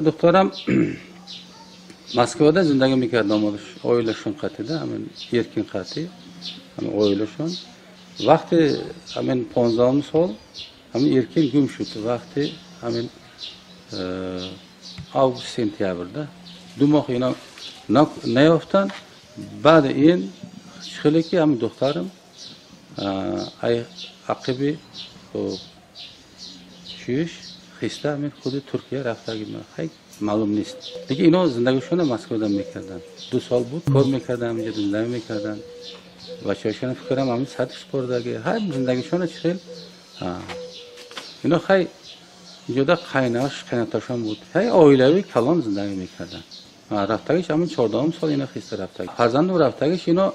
دخترم Moskvada zindagi میکردم oilashon qatida همین erkin qati همین oilashon وقتی همین 15 سال همین erkin gum shud وقتی همین avgust sentyabrda دو ماه اینا نیافتن بعد این شغلی که همین دخترم ای عقبی شیش خسته همین خود ترکیه رفته خیلی معلوم نیست دیگه اینا زندگیشون مسکودا میکردن 2 سال بود کار میکردن همینجا زندگی میکردن بچه‌هاشون فکرم همین سطح سپردگی هر زندگیشون چخیل اینا خیلی جدا قیناتشون بود هی اویلوی کلام زندگی میکردن رفتگیش همین 14 سال اینا خسته رفتگی فرزندم رفتگیش اینا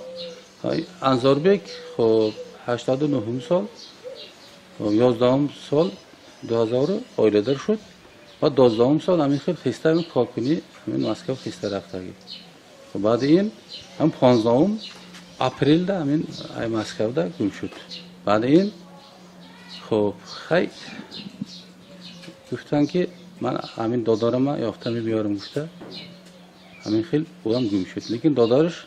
انزاربek خب 89 سال 11 سال 2000 اویلدار شد و 12 سال همین خیلی خسته همین کارکنی همین مسکو خسته رفتگی و بعد این هم 15 اپریل دا همین ای مسکو دا گم شد بعد این خب خیلی گفتن که من همین دادارم یافتم بیارم گفته همین خیلی اونم گم شد لیکن دادارش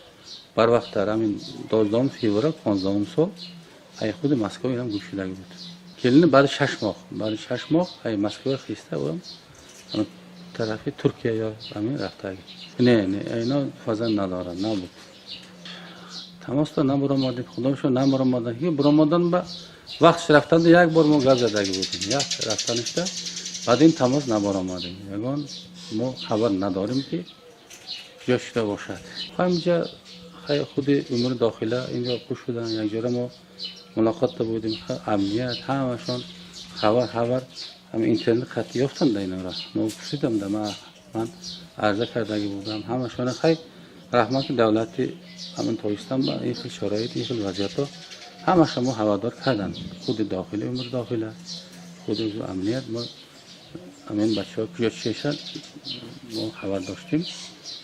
بر وقت تر همین 12 فوریه 15 سال ای خود مسکو اینم گم شده بود کلینی بعد 6 ماه ای مسکو خسته اونم طرف ترکیه یا همین رفته نه اینا فازن ندارن نبود تماس تا نبرآمدیم خدایشون نبرآمدن که برآمدن با وقت رفتن یک بار ما گاز زدگی بودیم یک رفتنش تا بعد این تماس نبرآمدیم یگان ما خبر نداریم که جاشته باشد همینجا خیلی خود امور داخله اینجا پوش شدن یک جوره ما ملاقات بودیم امنیت همشون خبر هم اینترنت خطی یافتن در اینا را ما پرسیدم در من عرضه کردگی بودم همشون خیلی رحمت دولتی همین تویستم با این خیلی شرایط این خیلی وضعیت ها همش ما هوادار کردن خود داخلی امور داخله خود امنیت ما همین بچه ها کجا چشن ما خبر داشتیم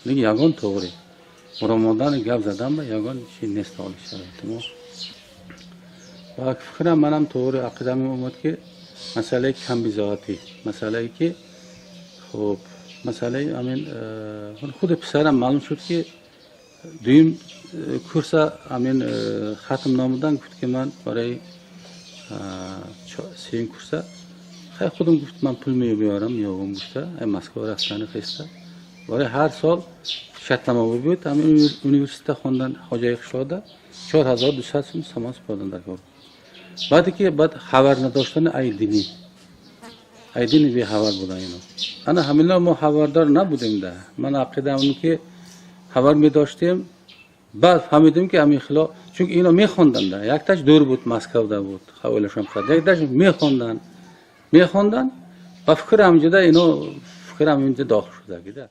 لیکن یگان طوری برآمدن گپ زدن با یگان چی نیست حال شرایط ما و فکرم منم طوری عقیدم اومد که مسئله کم بیزاتی مسئله ای که خب مسئله همین خود پسرم معلوم شد که دویم کورس همین ختم نامدن گفت که من برای سیم کورس خیلی خودم گفت من پول میبیارم یا اون گفته این مسکو رفتن خسته برای هر سال شرطنامه بود همین یونیورسیته خوندن حاجی خشاده 4200 سوم سماس پردن در کار بعد خبر نداشتن ای دینی بی خبر بودن اینا انا همینا ما خبردار نبودیم ده من عقیدم اون که خبر می داشتیم بعد فهمیدیم که همین خلا چون اینا میخوندن ده یک تاش دور بود مسکو ده بود خولشون کرد یک تاش میخوندن و فکر همینجا ده اینا فکر همینجا داخل شده